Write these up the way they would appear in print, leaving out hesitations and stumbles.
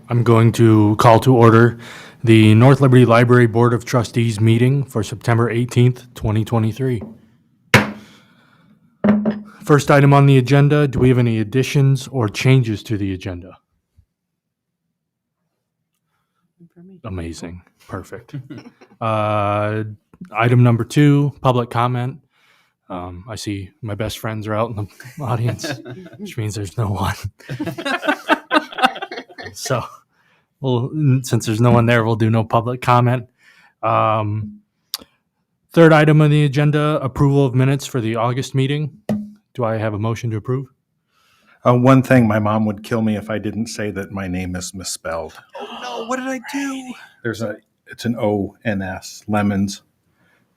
I'm going to call to order the North Liberty Library Board of Trustees meeting for September 18th, 2023. First item on the agenda, do we have any additions or changes to the agenda? Amazing. Perfect. Item number 2, public comment. I see my best friends are out in the audience, which means there's no one. So, well, since there's no one there, we'll do no public comment. Third item on the agenda, approval of minutes for the August meeting. Do I have a motion to approve? One thing, my mom would kill me if I didn't say that my name is misspelled. Oh no, what did I do? It's an O-N-S, Lemons,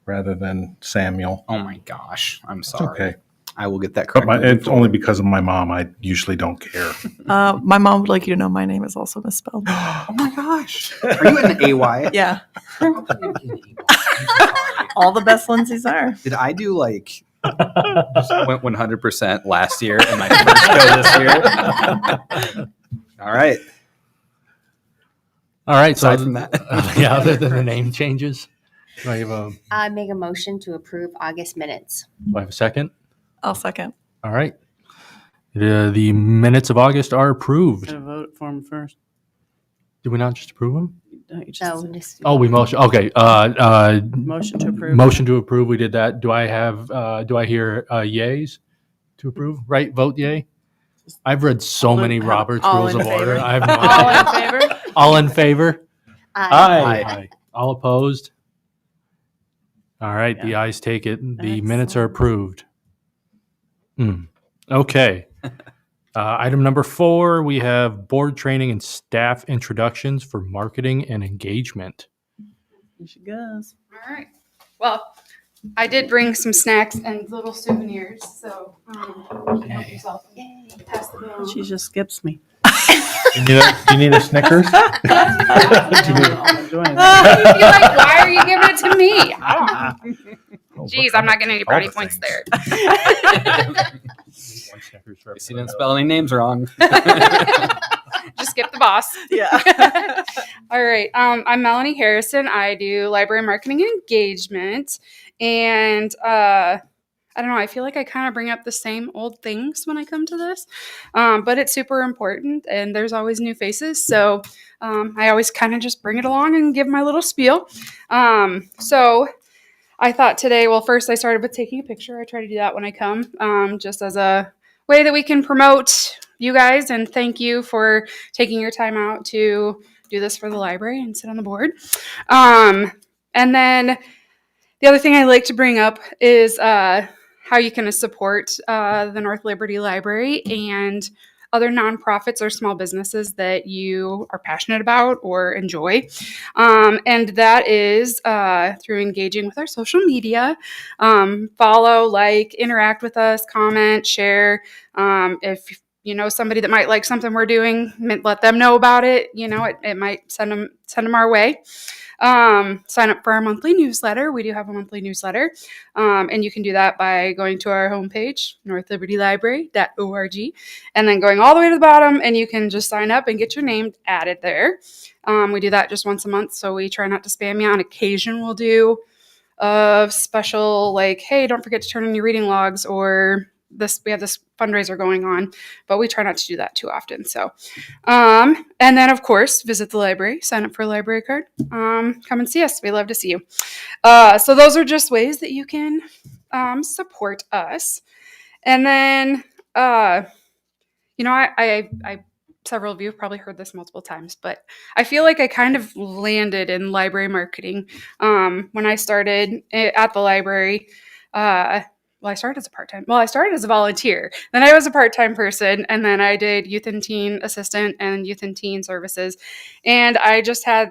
rather than Samuel. Oh my gosh, I'm sorry. Okay. I will get that But correct. it's only because of my mom. I usually don't care. My mom would like you to know my name is also misspelled. Oh my gosh. Are you an AY? Yeah. I'm sorry. All the best Lindsays are. Did I do like just went 100% last year and my first go this year? All right. All right. So Aside from that. yeah, other than the name changes, do I have I make a motion to approve August minutes. do I have a second? I'll second. All right. The minutes of August are approved. Gotta vote for him first. Did we not just approve them? Don't you just So this, Oh, we motion. Okay. motion to approve? Motion to approve. We did that. Do I have? Do I hear yays to approve? Right. Vote yay. I've read so All in- many Robert's all Rules in of Order. favor? I have no All idea. in favor? All in favor? I Aye. All opposed? All right, the ayes take it. The minutes are approved. Okay. Item number 4, we have board training and staff introductions for marketing and engagement. Here she goes. All right. Well, I did bring some snacks and little souvenirs, so you can help yourself. Yay! Pass the bill. She just skips me. Do you need a Snickers? I'm enjoying it. You'd be like, why are you giving it to me? I don't. Jeez, I'm not getting any brownie points there. You didn't spell any names wrong. Just skip the boss. Yeah. All right. I'm Melanie Harrison. I do library marketing and engagement. And I don't know, I feel like I kind of bring up the same old things when I come to this. But it's super important and there's always new faces. So I always kind of just bring it along and give my little spiel. So I thought today, well, first I started with taking a picture. I try to do that when I come, just as a way that we can promote you guys and thank you for taking your time out to do this for the library and sit on the board. And then the other thing I like to bring up is how you can support the North Liberty Library and other nonprofits or small businesses that you are passionate about or enjoy. And that is through engaging with our social media. Follow, like, interact with us, comment, share. If you know somebody that might like something we're doing, let them know about it. You know, it might send them our way. Sign up for our monthly newsletter. We do have a monthly newsletter. And you can do that by going to our homepage, northlibertylibrary.org, and then going all the way to the bottom, and you can just sign up and get your name added there. We do that just once a month, so we try not to spam you. On occasion, we'll do a special, like, hey, don't forget to turn in your reading logs, or we have this fundraiser going on, but we try not to do that too often. So, and then of course, visit the library, sign up for a library card, come and see us. We love to see you. So those are just ways that you can support us. And then, you know, I several of you have probably heard this multiple times, but I feel like I kind of landed in library marketing when I started at the library. Well, I started as a part-time. Well, I started as a volunteer. Then I was a part-time person, and then I did youth and teen assistant and youth and teen services. And I just had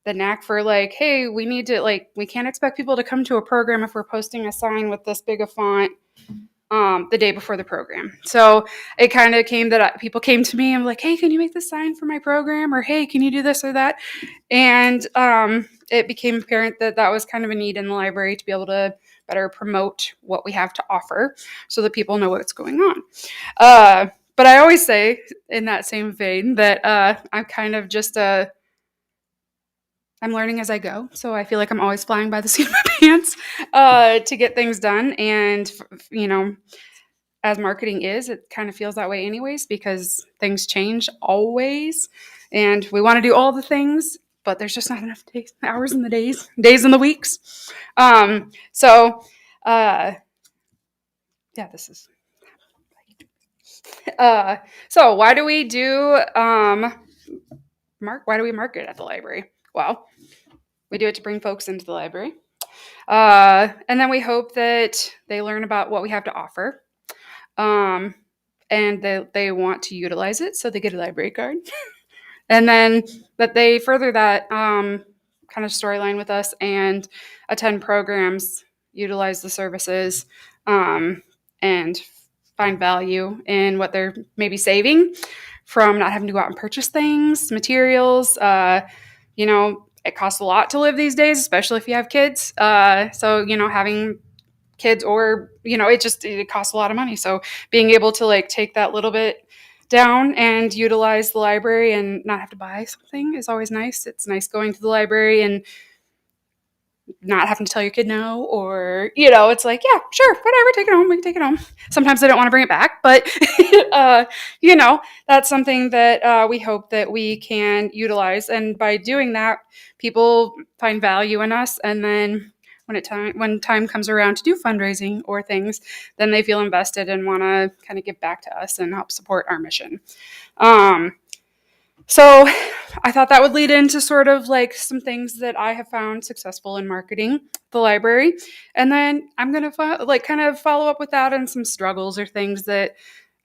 the knack for, like, hey, we need to, like, we can't expect people to come to a program if we're posting a sign with this big a font the day before the program. So it kind of came that people came to me and were like, hey, can you make this sign for my program? Or, hey, can you do this or that? And it became apparent that that was kind of a need in the library to be able to better promote what we have to offer so that people know what's going on. but I always say in that same vein that I'm kind of just I'm learning as I go. So I feel like I'm always flying by the seat of my pants to get things done. And, as marketing is, it kind of feels that way anyways, because things change always. And we want to do all the things, but there's just not enough hours in the days in the weeks. So, yeah, this is. So why do we do why do we market at the library? Well, we do it to bring folks into the library. And then we hope that they learn about what we have to offer. And they want to utilize it, so they get a library card. And then that they further that kind of storyline with us and attend programs, utilize the services, and find value in what they're maybe saving from not having to go out and purchase things, materials. It costs a lot to live these days, especially if you have kids. So having kids, or it costs a lot of money. So being able to like take that little bit down and utilize the library and not have to buy something is always nice. It's nice going to the library and not having to tell your kid no, or it's like, yeah, sure, whatever, take it home, we can take it home. Sometimes they don't want to bring it back, but that's something that we hope that we can utilize, and by doing that, people find value in us, and then when time comes around to do fundraising or things, then they feel invested and want to kind of give back to us and help support our mission. So I thought that would lead into sort of like some things that I have found successful in marketing the library. And then I'm going to kind of follow up with that and some struggles or things that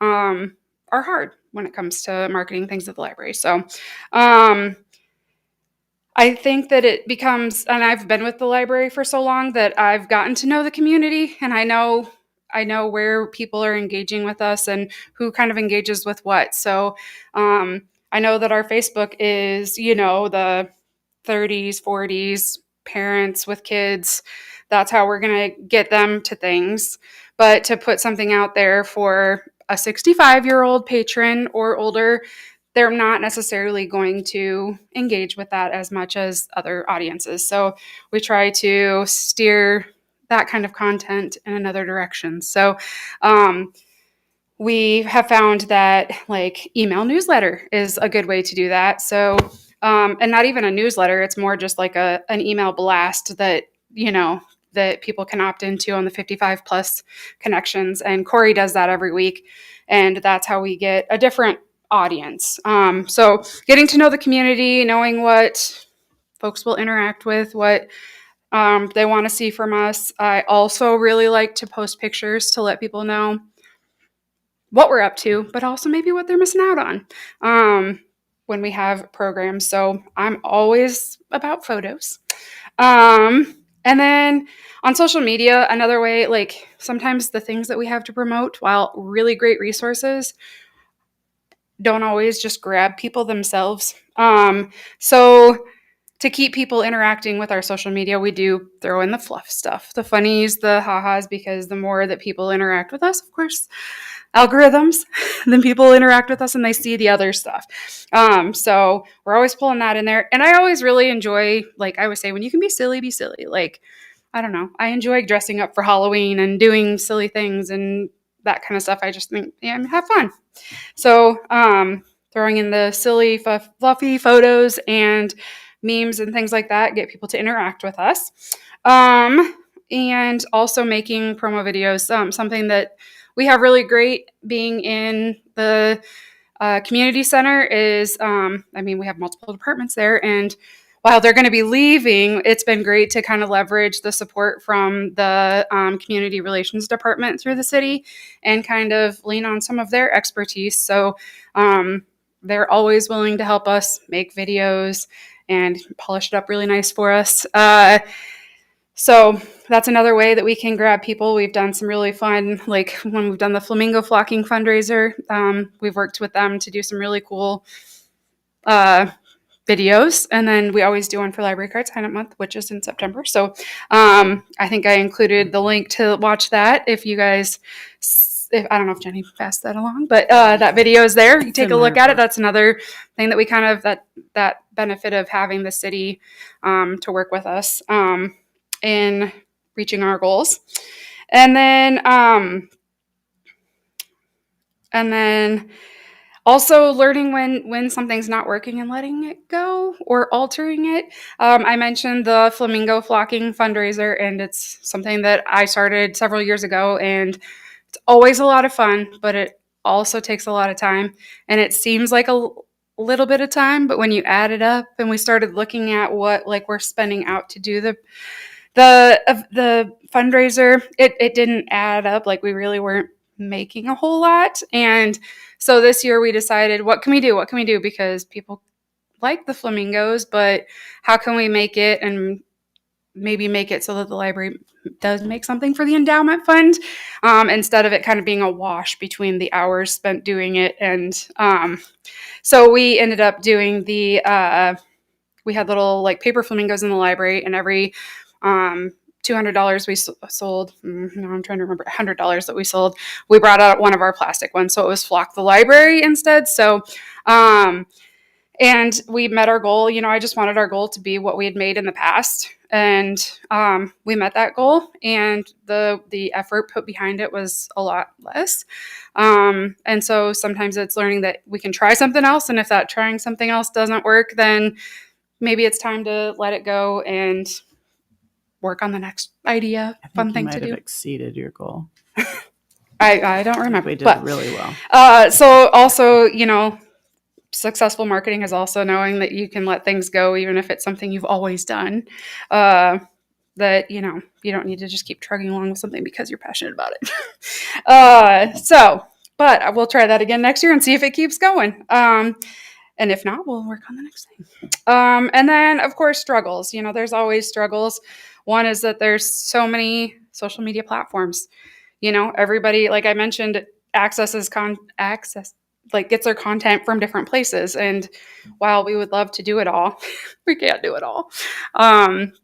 are hard when it comes to marketing things at the library. So I think that it becomes, and I've been with the library for so long that I've gotten to know the community, and I know where people are engaging with us and who kind of engages with what. So I know that our Facebook is, the 30s, 40s, parents with kids. That's how we're going to get them to things. But to put something out there for a 65-year-old patron or older, they're not necessarily going to engage with that as much as other audiences. So we try to steer that kind of content in another direction. So we have found that like email newsletter is a good way to do that. So, and not even a newsletter, it's more just like an email blast that, that people can opt into on the 55 plus connections. And Corey does that every week. And that's how we get a different audience. So getting to know the community, knowing what folks will interact with, what they want to see from us. I also really like to post pictures to let people know what we're up to, but also maybe what they're missing out on when we have programs. So I'm always about photos. And then on social media, another way, like sometimes the things that we have to promote, while really great resources, don't always just grab people themselves. So to keep people interacting with our social media, we do throw in the fluff stuff, the funnies, the ha-has, because the more that people interact with us, of course, algorithms, then people interact with us and they see the other stuff. So we're always pulling that in there. And I always really enjoy, like I always say, when you can be silly, be silly. Like, I don't know. I enjoy dressing up for Halloween and doing silly things and that kind of stuff. I just think, yeah, have fun. So throwing in the silly, fluffy photos and memes and things like that, get people to interact with us. And also making promo videos, something that we have really great being in the community center is, we have multiple departments there, and while they're going to be leaving, it's been great to kind of leverage the support from the community relations department through the city and kind of lean on some of their expertise. So they're always willing to help us make videos and polish it up really nice for us. So that's another way that we can grab people. We've done some really fun, like when we've done the flamingo flocking fundraiser, we've worked with them to do some really cool videos. And then we always do one for Library Card Sign Up Month, which is in September. So I think I included the link to watch that if you guys I don't know if Jenny passed that along, but that video is there. You It's take in a look there, at it. but- That's another thing that we kind of that benefit of having the city to work with us in reaching our goals. And then also learning when something's not working and letting it go or altering it. I mentioned the flamingo flocking fundraiser, and it's something that I started several years ago, and it's always a lot of fun, but it also takes a lot of time. And it seems like a little bit of time, but when you add it up and we started looking at what like we're spending out to do the fundraiser, it didn't add up. Like we really weren't making a whole lot. And so this year we decided, what can we do? What can we do? Because people like the flamingos, but how can we make it and maybe make it so that the library does make something for the endowment fund instead of it kind of being a wash between the hours spent doing it. And so we ended up doing we had little like paper flamingos in the library, and every $200 we sold. No, I'm trying to remember. $100 that we sold. We brought out one of our plastic ones, so it was flock the library instead. So, and we met our goal. You know, I just wanted our goal to be what we had made in the past, and we met that goal. And the effort put behind it was a lot less. And so sometimes it's learning that we can try something else, and if that trying something else doesn't work, then maybe it's time to let it go and work on the next idea, I think fun you thing might to have do. exceeded your goal. I don't remember. We did But, really well. so also, you know, successful marketing is also knowing that you can let things go, even if it's something you've always done. That, you know, you don't need to just keep trugging along with something because you're passionate about it. But we'll try that again next year and see if it keeps going. And if not, we'll work on the next thing. And then, of course, struggles. You know, there's always struggles. One is that there's so many social media platforms. You know, everybody, like I mentioned, gets their content from different places. And while we would love to do it all, we can't do it all.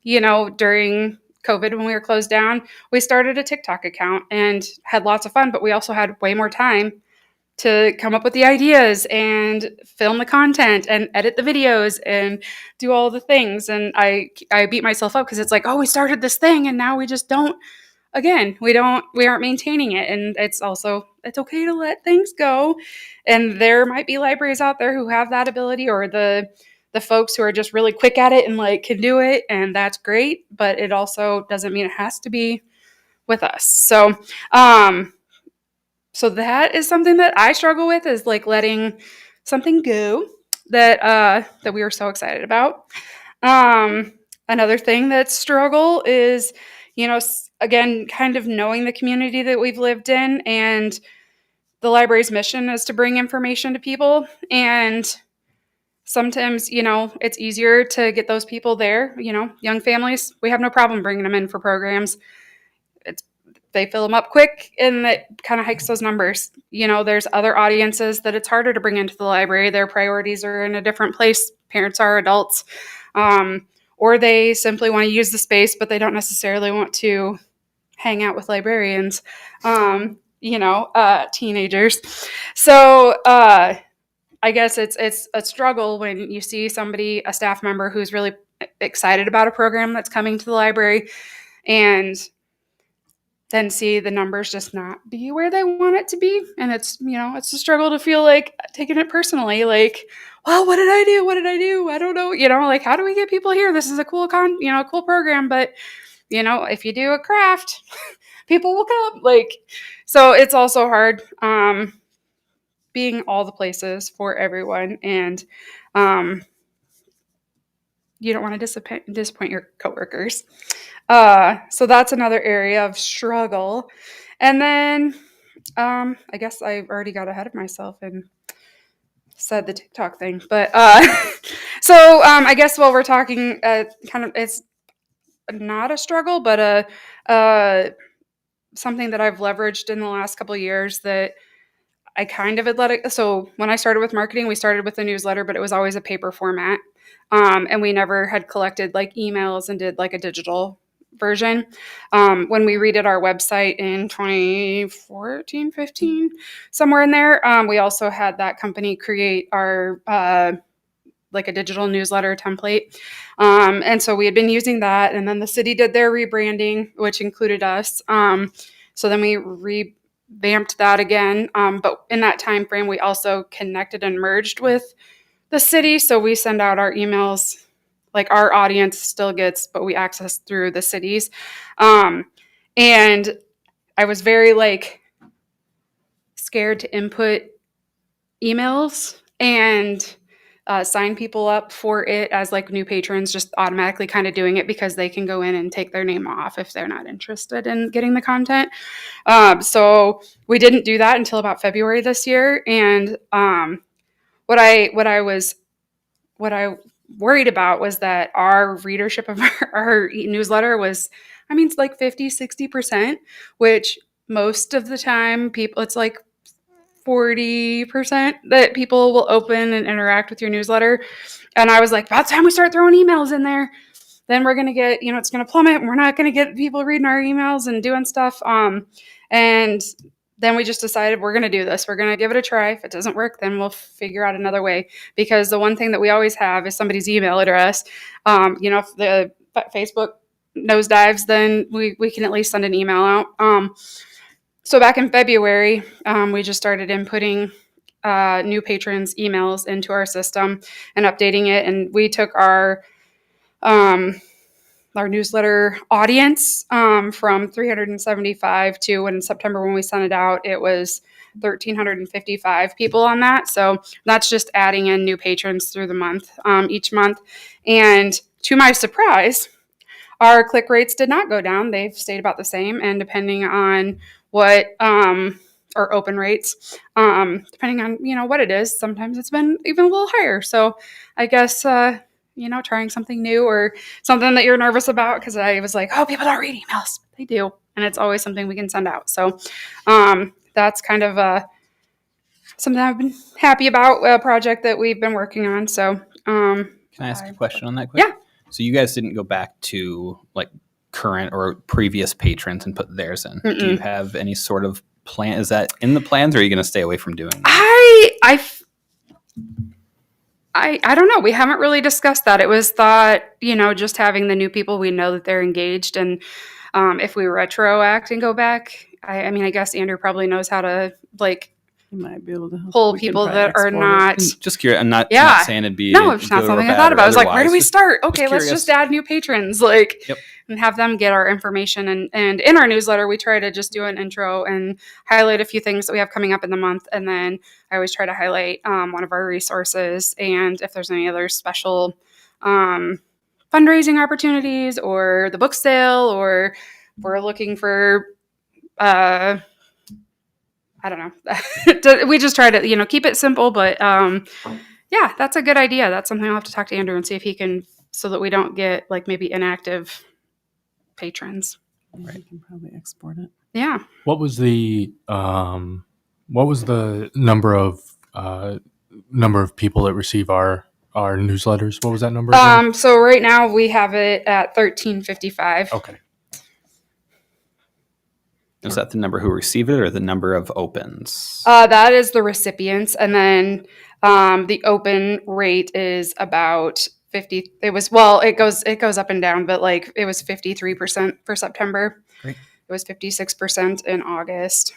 You know, during COVID, when we were closed down, we started a TikTok account and had lots of fun, but we also had way more time to come up with the ideas and film the content and edit the videos and do all the things. And I beat myself up because it's like, oh, we started this thing and now we just don't, again, we aren't maintaining it. And it's okay to let things go. And there might be libraries out there who have that ability, or the folks who are just really quick at it and like can do it. And that's great. But it also doesn't mean it has to be with us. So that is something that I struggle with, is like letting something go that we were so excited about. Another thing that struggle is, you know, again, kind of knowing the community that we've lived in, and the library's mission is to bring information to people. And sometimes, you know, it's easier to get those people there. You know, young families, we have no problem bringing them in for programs. They fill them up quick, and that kind of hikes those numbers. You know, there's other audiences that it's harder to bring into the library. Their priorities are in a different place. Parents are adults, or they simply want to use the space, but they don't necessarily want to hang out with librarians, teenagers. So I guess it's a struggle when you see a staff member who's really excited about a program that's coming to the library, and then see the numbers just not be where they want it to be. And it's a struggle to feel like taking it personally, like, well, what did I do? What did I do? I don't know. You know, like, how do we get people here? This is a cool cool program, but if you do a craft, people will come. Like, so it's also hard being all the places for everyone, and you don't want to disappoint your coworkers. So that's another area of struggle. And then I guess I already got ahead of myself and said the TikTok thing. But so I guess while we're talking, it's not a struggle, but something that I've leveraged in the last couple of years that I kind of had let it. So when I started with marketing, we started with a newsletter, but it was always a paper format. And we never had collected like emails and did like a digital version. When we redid our website in 2014, 15, somewhere in there, we also had that company create our like a digital newsletter template. And so we had been using that, and then the city did their rebranding, which included us. So then we revamped that again. But in that time frame, we also connected and merged with the city. So we send out our emails, like our audience still gets, but we access through the cities. And I was very like scared to input emails and sign people up for it as like new patrons, just automatically kind of doing it because they can go in and take their name off if they're not interested in getting the content. So we didn't do that until about February this year. And what I worried about was that our readership of our newsletter was, I mean, it's like 50, 60%, which most of the time it's like 40% that people will open and interact with your newsletter. And I was like, by the time we start throwing emails in there, then we're going to get, it's going to plummet and we're not going to get people reading our emails and doing stuff. And then we just decided we're going to do this. We're going to give it a try. If it doesn't work, then we'll figure out another way. Because the one thing that we always have is somebody's email address. If the Facebook nosedives, then we can at least send an email out. So back in February, we just started inputting new patrons' emails into our system and updating it. And we took our newsletter audience from 375 to in September when we sent it out, it was 1,355 people on that. So that's just adding in new patrons through the month, each month. And to my surprise, our click rates did not go down. They've stayed about the same. And depending on what or open rates, depending on what it is, sometimes it's been even a little higher. So I guess trying something new or something that you're nervous about, because I was like, oh, people don't read emails. They do, and it's always something we can send out. So that's kind of something I've been happy about, a project that we've been working on. So Can I ask a question on that quick? Yeah. So you guys didn't go back to like current or previous patrons and put theirs in. Mm-mm. Do you have any sort of plan? Is that in the plans, or are you going to stay away from doing that? I don't know. We haven't really discussed that. It was thought, just having the new people, we know that they're engaged. And if we retroact and go back, I guess Andrew probably knows how to You might be able to pull we can people try that are export it. not. Just curious. I'm not saying it'd be No, it's not good or something I bad thought or about. I was like, where do we otherwise. start? Okay, let's curious. just add new patrons, Yep. and have them get our information. And in our newsletter, we try to just do an intro and highlight a few things that we have coming up in the month. And then I always try to highlight one of our resources, and if there's any other special fundraising opportunities or the book sale, or if we're looking for I don't know. We just try to, keep it simple, but yeah, that's a good idea. That's something I'll have to talk to Andrew and see if he can, so that we don't get like maybe inactive patrons. Yeah, you can probably export it. Yeah. What was the number of people that receive our newsletters? What was that number again? So right now we have it at 1,355. Okay. Is that the number who receive it or the number of opens? That is the recipients, and then the open rate is about 50. It goes up and down, but like it was 53% for September. Great. It was 56% in August.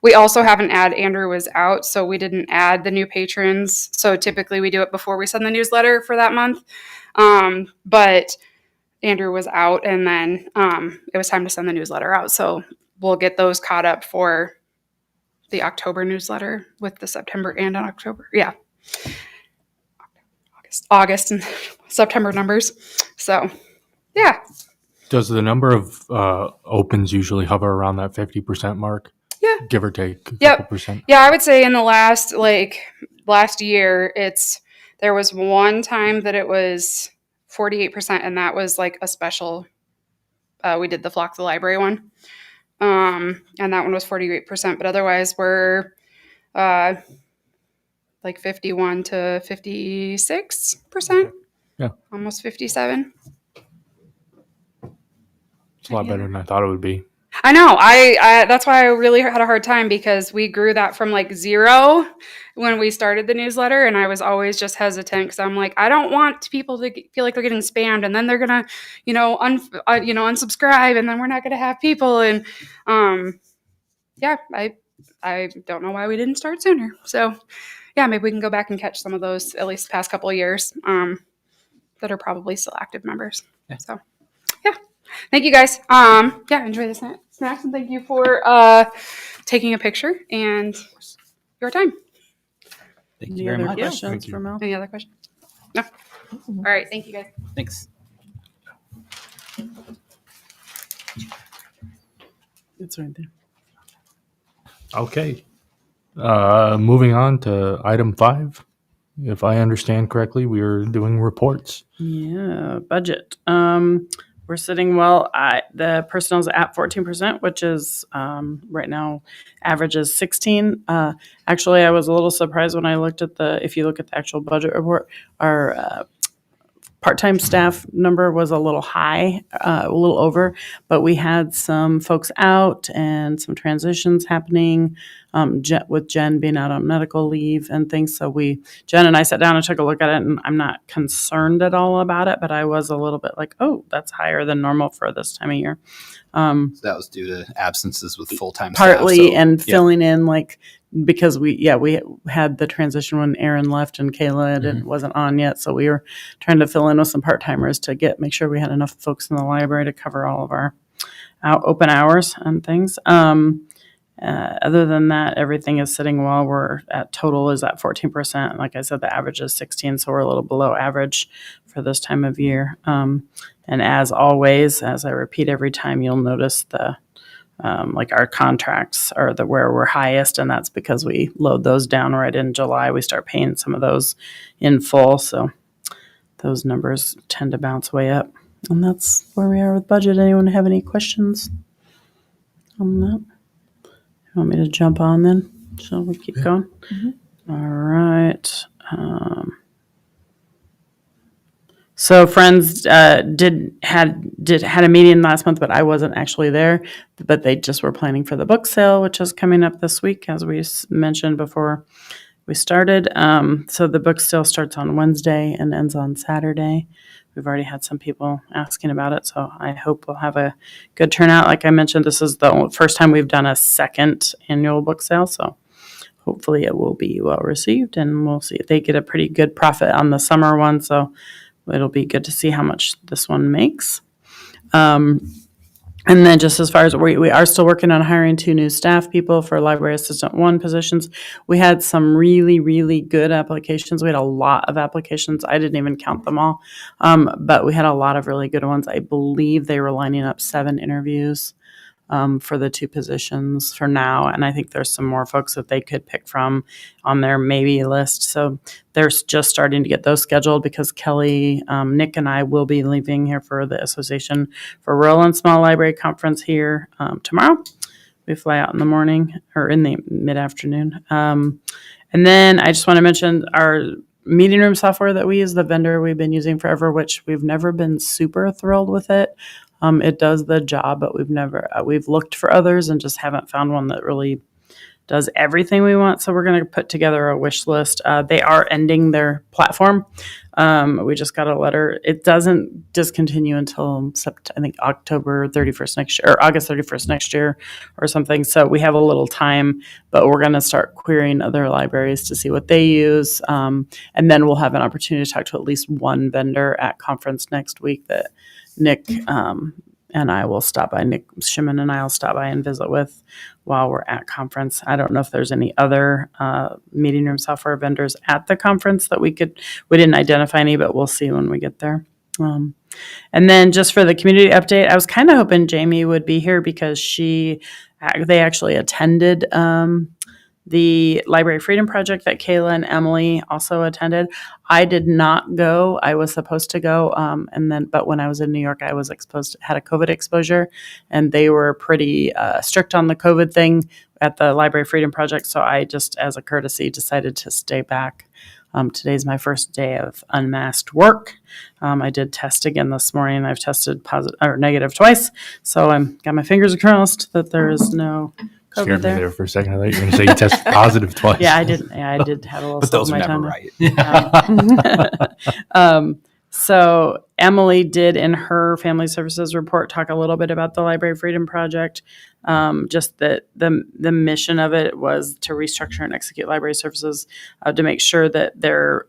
We also haven't Andrew was out, so we didn't add the new patrons. So typically we do it before we send the newsletter for that month. But Andrew was out, and then it was time to send the newsletter out. So we'll get those caught up for the October newsletter with the September and October. Yeah. August and September numbers. So, yeah. Does the number of opens usually hover around that 50% mark? Yeah. Give or take a Yep. couple percent? Yeah, I would say in the last year, there was one time that it was 48%, and that was like a special. We did the Flock to the Library one. And that one was 48%, but otherwise we're like 51 to 56%. Yeah. Almost 57. It's a lot better than I thought it would be. I know. I that's why I really had a hard time, because we grew that from like 0 when we started the newsletter, and I was always just hesitant because I'm like, I don't want people to feel like they're getting spammed, and then they're gonna, unsubscribe, and then we're not gonna have people. And yeah, I don't know why we didn't start sooner. So yeah, maybe we can go back and catch some of those at least the past couple of years that are probably still active members. Yeah. So yeah. Thank you guys. Yeah, enjoy the snacks, and thank you for taking a picture and your time. Thank you Any very other much. questions Thank you. for Mel? Any other questions? No. All right. Thank you guys. Thanks. It's right there. Okay. Moving on to item 5. If I understand correctly, we are doing reports. Yeah, budget. We're sitting well. The personnel's at 14%, which is right now average is 16. Actually, I was a little surprised when I looked at if you look at the actual budget report, our part-time staff number was a little high, a little over, but we had some folks out and some transitions happening, with Jen being out on medical leave and things. So Jen and I sat down and took a look at it, and I'm not concerned at all about it, but I was a little bit like, oh, that's higher than normal for this time of year. So that was due to absences with full-time Partly, staff. So, and yeah. filling in, like, because we had the transition when Aaron left and Kayla wasn't on yet, so we were trying to fill in with some part-timers to make sure we had enough folks in the library to cover all of our open hours and things. Other than that, everything is sitting well. We're at total is at 14%. Like I said, the average is 16, so we're a little below average for this time of year. And as always, as I repeat every time, you'll notice the like our contracts are where we're highest, and that's because we load those down right in July. We start paying some of those in full, so those numbers tend to bounce way up. And that's where we are with budget. Anyone have any questions on that? You want me to jump on then? Shall we keep going? All right. So Friends had a meeting last month, but I wasn't actually there. But they just were planning for the book sale, which is coming up this week, as we mentioned before we started. So the book sale starts on Wednesday and ends on Saturday. We've already had some people asking about it, so I hope we'll have a good turnout. Like I mentioned, this is the first time we've done a second annual book sale, so hopefully it will be well received, and we'll see if they get a pretty good profit on the summer one, so it'll be good to see how much this one makes. And then just as far as we are still working on hiring 2 new staff people for library assistant 1 positions. We had some really, really good applications. We had a lot of applications. I didn't even count them all. But we had a lot of really good ones. I believe they were lining up 7 interviews for the 2 positions for now. And I think there's some more folks that they could pick from on their maybe list. So they're just starting to get those scheduled because Kelly, Nick, and I will be leaving here for the Association for Rural and Small Library Conference here tomorrow. We fly out in the morning or in the mid-afternoon. And then I just want to mention our meeting room software that we use, the vendor we've been using forever, which we've never been super thrilled with it. It does the job, but we've looked for others and just haven't found one that really does everything we want. So we're going to put together a wish list. They are ending their platform. We just got a letter. It doesn't discontinue until I think October 31st next year, or August 31st next year or something. So we have a little time, but we're going to start querying other libraries to see what they use. And then we'll have an opportunity to talk to at least one vendor at conference next week that Nick and I will stop by. Nick Shimon and I will stop by and visit with while we're at conference. I don't know if there's any other meeting room software vendors at the conference that we didn't identify any, but we'll see when we get there. And then just for the community update, I was kind of hoping Jamie would be here because they actually attended the Library Freedom Project that Kayla and Emily also attended. I did not go. I was supposed to go, but when I was in New York, I was had a COVID exposure, and they were pretty strict on the COVID thing at the Library Freedom Project. So I just, as a courtesy, decided to stay back Today's my first day of unmasked work. I did test again this morning. I've tested positive or negative twice, so I'm got my fingers crossed that there is no COVID Scared me there. there for a second. I thought you were going to say you tested positive twice. Yeah, I did. Yeah, I did have a little. But those are slip in never my tongue. right. So Emily did in her family services report talk a little bit about the Library Freedom Project. Just that the mission of it was to restructure and execute library services to make sure that they're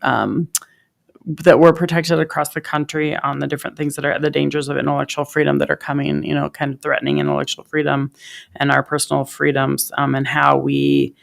that we're protected across the country on the different things that are the dangers of intellectual freedom that are coming, kind of threatening intellectual freedom and our personal freedoms, and how we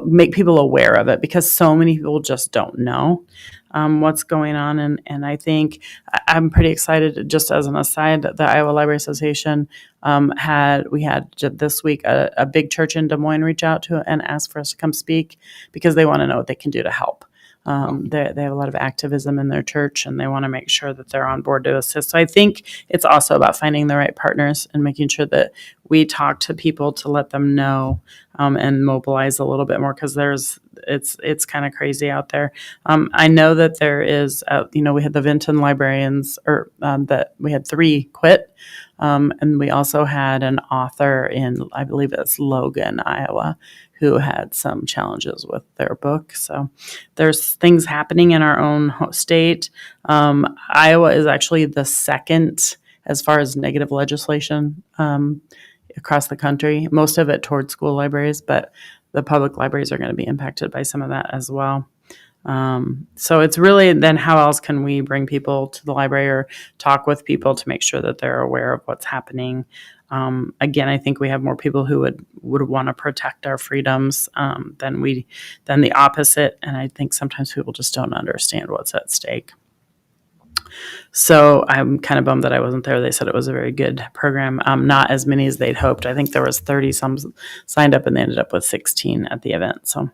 make people aware of it, because so many people just don't know what's going on. And I think I'm pretty excited, just as an aside, that the Iowa Library Association had this week a big church in Des Moines reach out to and ask for us to come speak because they want to know what they can do to help. They have a lot of activism in their church, and they want to make sure that they're on board to assist. So I think it's also about finding the right partners and making sure that we talk to people to let them know and mobilize a little bit more, because it's kind of crazy out there. I know that there is, we had the Vinton librarians, or that we had 3 quit. And we also had an author in, I believe it's Logan, Iowa, who had some challenges with their book. So there's things happening in our own state. Iowa is actually the second as far as negative legislation across the country, most of it towards school libraries, but the public libraries are going to be impacted by some of that as well. So it's really then how else can we bring people to the library or talk with people to make sure that they're aware of what's happening. Again, I think we have more people who would want to protect our freedoms than the opposite. And I think sometimes people just don't understand what's at stake. So I'm kind of bummed that I wasn't there. They said it was a very good program. Not as many as they'd hoped. I think there was 30 some signed up, and they ended up with 16 at the event. So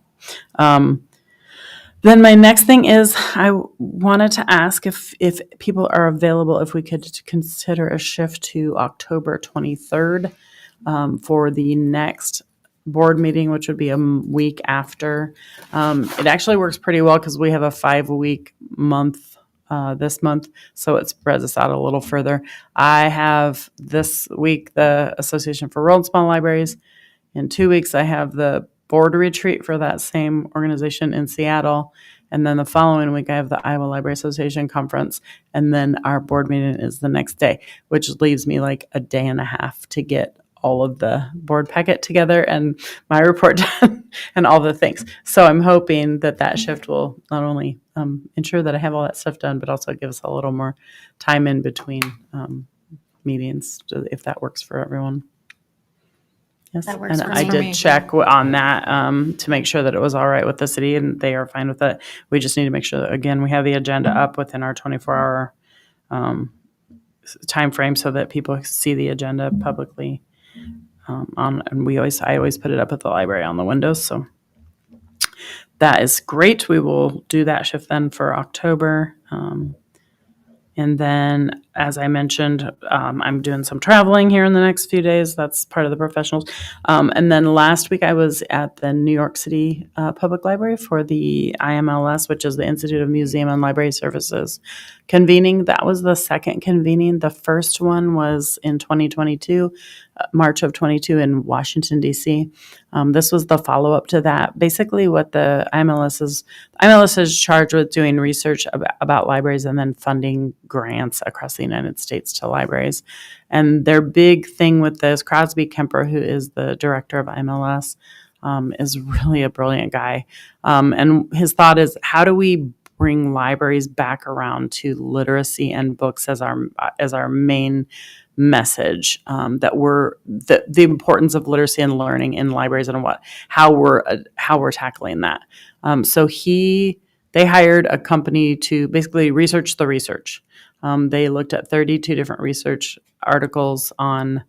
then my next thing is I wanted to ask if people are available, if we could consider a shift to October 23rd for the next board meeting, which would be a week after. It actually works pretty well because we have a 5-week month this month, so it spreads us out a little further. I have this week the Association for Rural and Small Libraries. In 2 weeks, I have the board retreat for that same organization in Seattle. And then the following week, I have the Iowa Library Association conference. And then our board meeting is the next day, which leaves me like a day and a half to get all of the board packet together and my report done and all the things. So I'm hoping that shift will not only ensure that I have all that stuff done, but also give us a little more time in between meetings, if that works for everyone. Yes, That works and for I me. did check on that to make sure that it was all right with the city, and they are fine with it. We just need to make sure that, again, we have the agenda up within our 24-hour time frame so that people see the agenda publicly. And I always put it up at the library on the windows. So that is great. We will do that shift then for October. And then, as I mentioned, I'm doing some traveling here in the next few days. That's part of the professionals. And then last week I was at the New York City Public Library for the IMLS, which is the Institute of Museum and Library Services convening. That was the second convening. The first one was in 2022, March of 22 in Washington, D.C. This was the follow-up to that. Basically what the IMLS is charged with doing research about libraries and then funding grants across the United States to libraries. And their big thing with this, Crosby Kemper, who is the director of IMLS, is really a brilliant guy. And his thought is, how do we bring libraries back around to literacy and books as our main message, that the importance of literacy and learning in libraries and how we're tackling that. So they hired a company to basically research the research. They looked at 32 different research articles on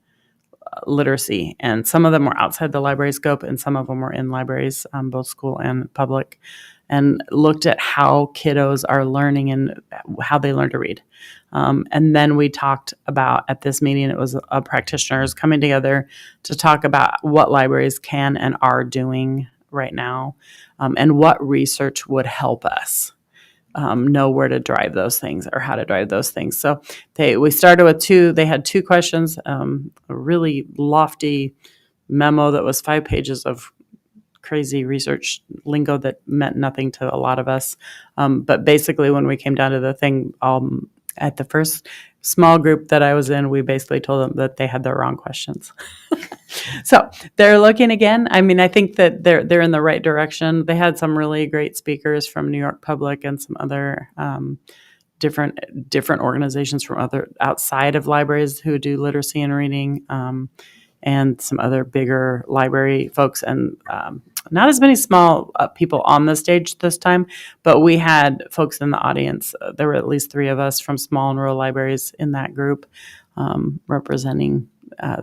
literacy, and some of them were outside the library scope and some of them were in libraries, both school and public, and looked at how kiddos are learning and how they learn to read. And then we talked about, at this meeting, it was practitioners coming together to talk about what libraries can and are doing right now, and what research would help us. know where to drive those things or how to drive those things. So we started with two. They had two questions, a really lofty memo that was 5 pages of crazy research lingo that meant nothing to a lot of us. But basically, when we came down to the thing, at the first small group that I was in, we basically told them that they had the wrong questions. So they're looking again. I mean, I think that they're in the right direction. They had some really great speakers from New York Public and some other different organizations from other outside of libraries who do literacy and reading, and some other bigger library folks, and not as many small people on the stage this time, but we had folks in the audience. There were at least 3 of us from small and rural libraries in that group, representing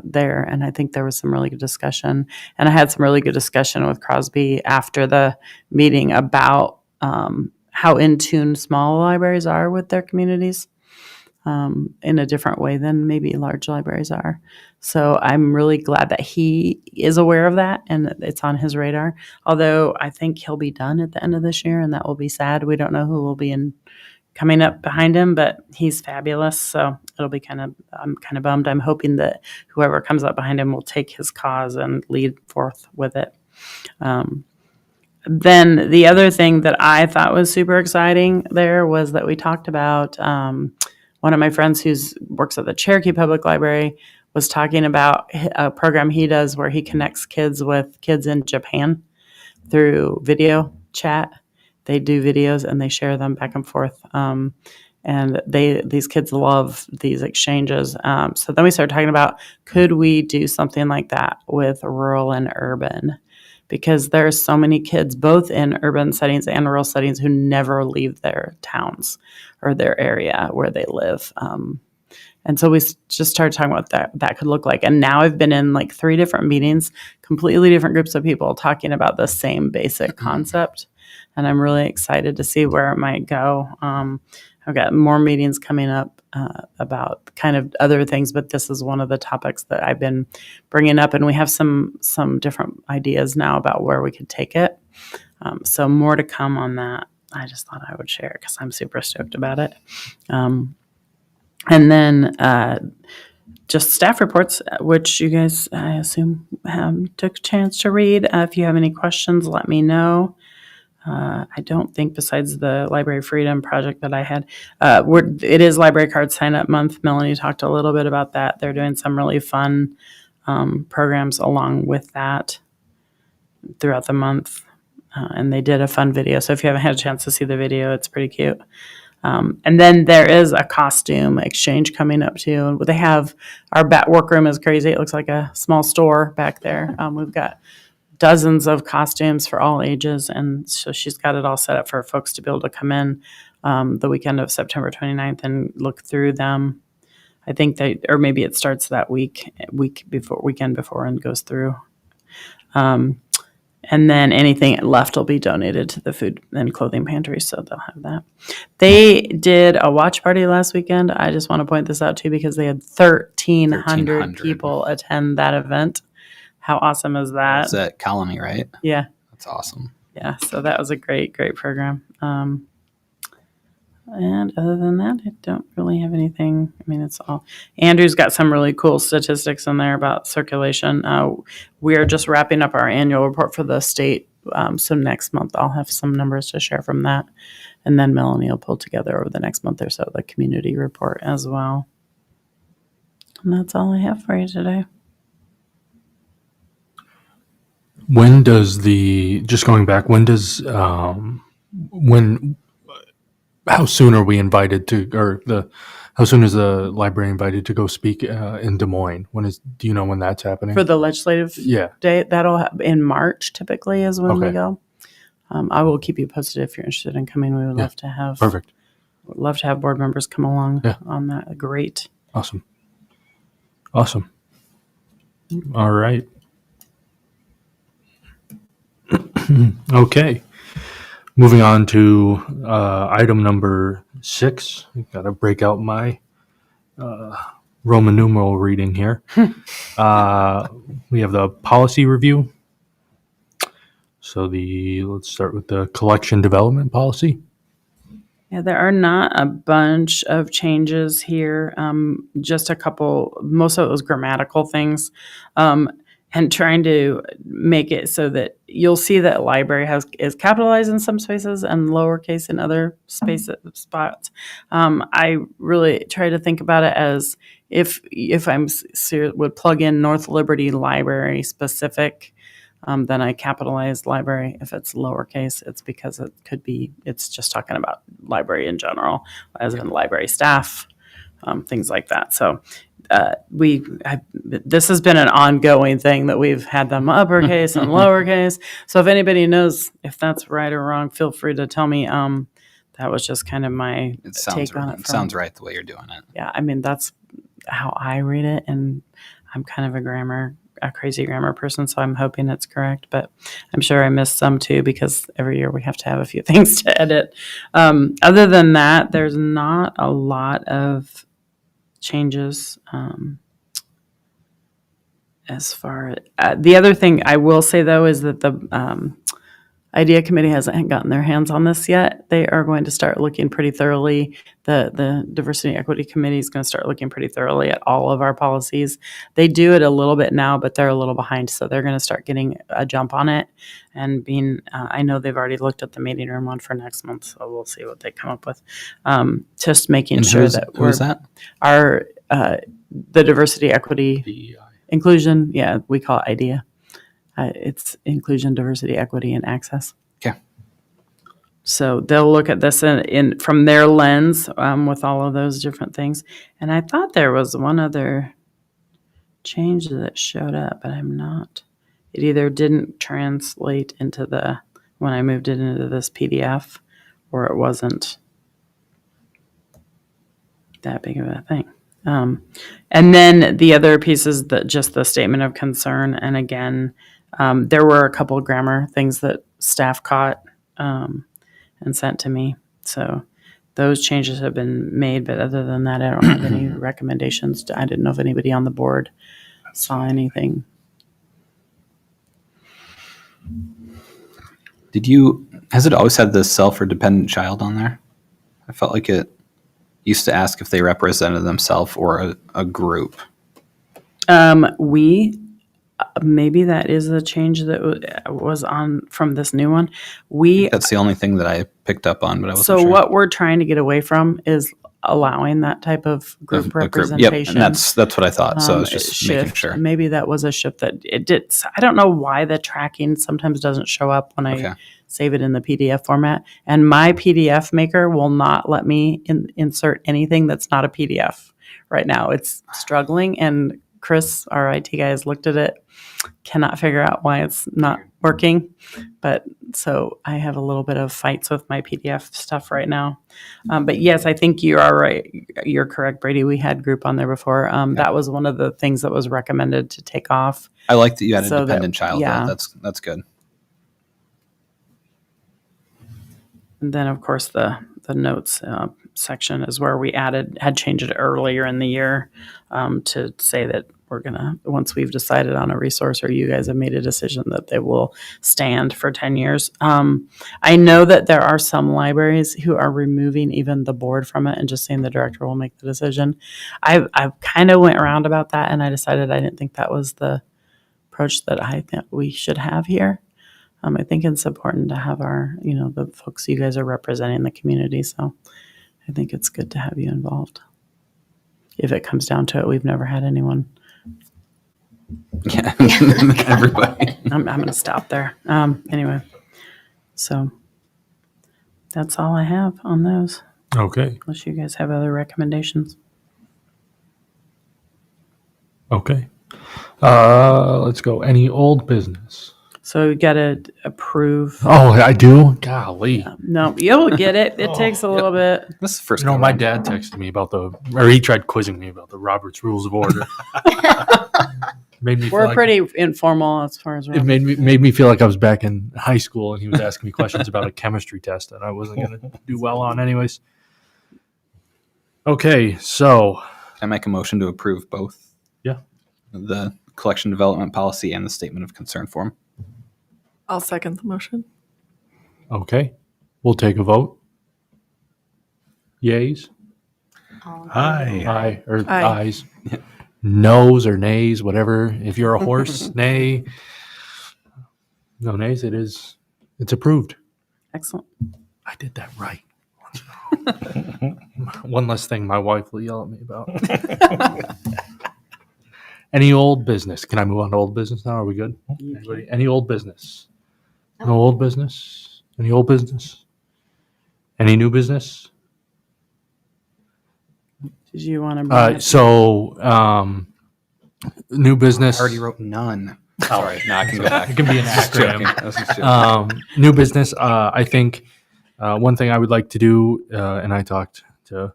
there, and I think there was some really good discussion. And I had some really good discussion with Crosby after the meeting about how in tune small libraries are with their communities, in a different way than maybe large libraries are. So I'm really glad that he is aware of that and it's on his radar. Although I think he'll be done at the end of this year, and that will be sad. We don't know who will be coming up behind him, but he's fabulous. So it'll be I'm kind of bummed. I'm hoping that whoever comes up behind him will take his cause and lead forth with it. Then the other thing that I thought was super exciting there was that we talked about, one of my friends who works at the Cherokee Public Library was talking about a program he does where he connects kids with kids in Japan through video chat. They do videos and they share them back and forth. And these kids love these exchanges. So then we started talking about, could we do something like that with rural and urban? Because there's so many kids, both in urban settings and rural settings, who never leave their towns or their area where they live. And so we just started talking about that could look like. And now I've been in like 3 different meetings, completely different groups of people talking about the same basic concept. And I'm really excited to see where it might go. I've got more meetings coming up about kind of other things, but this is one of the topics that I've been bringing up. And we have some different ideas now about where we could take it. So more to come on that. I just thought I would share it because I'm super stoked about it. And then just staff reports, which you guys, I assume, took a chance to read. If you have any questions, let me know. I don't think, besides the Library Freedom project that I had, it is Library Card Sign Up Month. Melanie talked a little bit about that. They're doing some really fun programs along with that throughout the month. And they did a fun video. So if you haven't had a chance to see the video, it's pretty cute. And then there is a costume exchange coming up too. They have our workroom is crazy. It looks like a small store back there. We've got dozens of costumes for all ages. And so she's got it all set up for folks to be able to come in the weekend of September 29th and look through them. I think or maybe it starts that weekend before and goes through. And then anything left will be donated to the food and clothing pantry, so they'll have that. They did a watch party last weekend. I just want to point this out too because they had 1,300 people attend that event. How awesome is that? It's at Colony, right? Yeah. That's awesome. Yeah, so that was a great program. And other than that, I don't really have anything. I mean, it's all. Andrew's got some really cool statistics in there about circulation. We are just wrapping up our annual report for the state. So next month, I'll have some numbers to share from that. And then Melanie will pull together over the next month or so the community report as well. And that's all I have for you today. When does how soon are we invited to, how soon is the library invited to go speak in Des Moines? Do you know when that's happening? For the legislative day, that'll in March typically is when we go. I will keep you posted if you're interested in coming. We would love to have. Perfect. Would love to have board members come along on that. Great. Awesome. All right. Okay. Moving on to item number 6. Got to break out my Roman numeral reading here. We have the policy review. So let's start with the collection development policy. Yeah, there are not a bunch of changes here. Just a couple. Most of it was grammatical things, and trying to make it so that you'll see that library is capitalized in some spaces and lowercase in other spots. I really try to think about it as if would plug in North Liberty Library specific. Then I capitalize library. If it's lowercase, it's because it's just talking about library in general, as in library staff, things like that. So this has been an ongoing thing that we've had them uppercase and lowercase. So if anybody knows if that's right or wrong, feel free to tell me. That was just kind of my take on it. It sounds right the way you're doing it. Yeah, I mean, that's how I read it, and I'm kind of a crazy grammar person, so I'm hoping it's correct, but I'm sure I missed some too, because every year we have to have a few things to edit. Other than that, there's not a lot of changes. As far the other thing I will say though is that the IDEA committee hasn't gotten their hands on this yet. They are going to start looking pretty thoroughly. The diversity and equity committee is going to start looking pretty thoroughly at all of our policies. They do it a little bit now, but they're a little behind. So they're going to start getting a jump on it and I know they've already looked at the meeting room one for next month. So we'll see what they come up with. Just making sure that who's that? The diversity, equity, inclusion. Yeah, we call it IDEA. It's inclusion, diversity, equity, and access. Okay. So they'll look at this from their lens with all of those different things. And I thought there was one other change that showed up, but I'm not. It either didn't translate into when I moved it into this PDF, or it wasn't that big of a thing. And then the other piece is just the statement of concern. And again, there were a couple of grammar things that staff caught and sent to me. So those changes have been made. But other than that, I don't have any recommendations. I didn't know if anybody on the board saw anything. Has it always had the self or dependent child on there? I felt like it used to ask if they represented themselves or a group. Maybe that is the change that was on from this new one. That's the only thing that I picked up on, but I wasn't so sure. what we're trying to get away from is allowing that type of group representation. Yep, and that's what I thought. So I was just making sure. Maybe that was a shift that it did. I don't know why the tracking sometimes doesn't show up when I save it in the PDF format. And my PDF maker will not let me insert anything that's not a PDF right now. It's struggling, and Chris, our IT guy, has looked at it, cannot figure out why it's not working. But so I have a little bit of fights with my PDF stuff right now. But yes, I think you are right. You're correct, Brady. We had group on there before. That was one of the things that was recommended to take off. I like that you had a dependent child. Yeah. That's good. And then, of course, the notes section is where we had changed it earlier in the year to say that we're going to, once we've decided on a resource or you guys have made a decision, that they will stand for 10 years. I know that there are some libraries who are removing even the board from it and just saying the director will make the decision. I kind of went around about that, and I decided I didn't think that was the approach that I think we should have here. I think it's important to have the folks you guys are representing the community. So I think it's good to have you involved. If it comes down to it, we've never had anyone. Yeah, everybody. I'm going to stop there. Anyway, so that's all I have on those. Okay. Unless you guys have other recommendations. Okay. Let's go. Any old business? So you got to approve. Oh, I do? Golly. No, you'll get it. It takes a little bit. This is the first. My dad texted me he tried quizzing me about the Robert's Rules of Order. We're pretty informal as far as it made me feel like I was back in high school, and he was asking me questions about a chemistry test that I wasn't going to do well on anyways. Okay, so Can I make a motion to approve both? Yeah. The collection development policy and the statement of concern form. I'll second the motion. Okay, we'll take a vote. Yays? Aye. Aye. Or Aye. ayes. Noes or nays, whatever. If you're a horse, nay. No nays, it's approved. Excellent. I did that right. One less thing my wife will yell at me about. Any old business? Can I move on to old business now? Are we good? Anybody? Any old business? No old business? Any old business? Any new business? Did you want to bring up? New business. I already wrote none. Sorry, no, I can go back. It can be an Just joking. acronym. I was just joking. New business. I think one thing I would like to do, and I talked to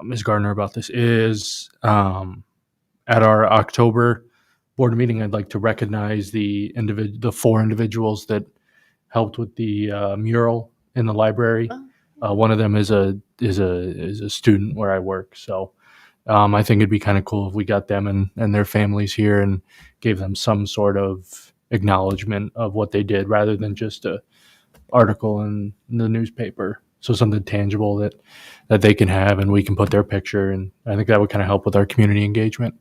Ms. Gardner about this, is at our October board meeting, I'd like to recognize the four individuals that helped with the mural in the library. One of them is a student where I work, so I think it'd be kind of cool if we got them and their families here and gave them some sort of acknowledgement of what they did, rather than just a article in the newspaper. So something tangible that they can have, and we can put their picture. And I think that would kind of help with our community engagement.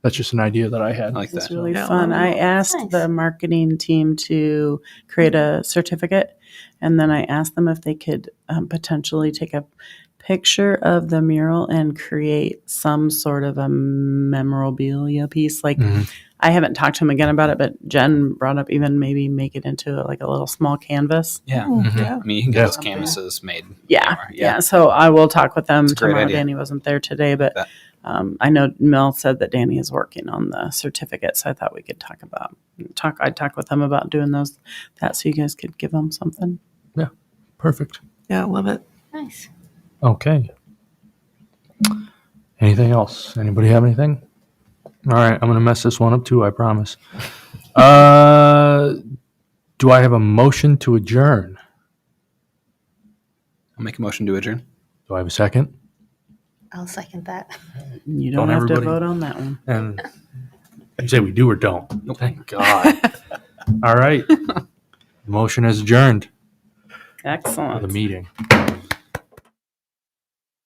That's just an idea that I I had. like It's that. really Yeah. fun. I asked Nice. the marketing team to create a certificate, and then I asked them if they could potentially take a picture of the mural and create some sort of a memorabilia piece. Like, Mhm. I haven't talked to him again about it, but Jen brought up even maybe make it into like a little small canvas. Yeah. Mhm. Yeah. I mean, you can get Yeah. those canvases made. Yeah, anywhere. yeah. So I will talk with them It's a great tomorrow. idea. Danny wasn't there today, but That- I know Mel said that Danny is working on the certificate, so I thought we could I'd talk with them about doing that, so you guys could give them something. Perfect. Yeah, love it. Nice. Okay. Anything else? Anybody have anything? All right, I'm gonna mess this one up too. I promise. Do I have a motion to adjourn? I'll make a motion to adjourn. Do I have a second? I'll second that. You don't Don't have to everybody- vote on that one. And you say we do or don't? Thank God. All right. Motion is adjourned for the Excellent. meeting.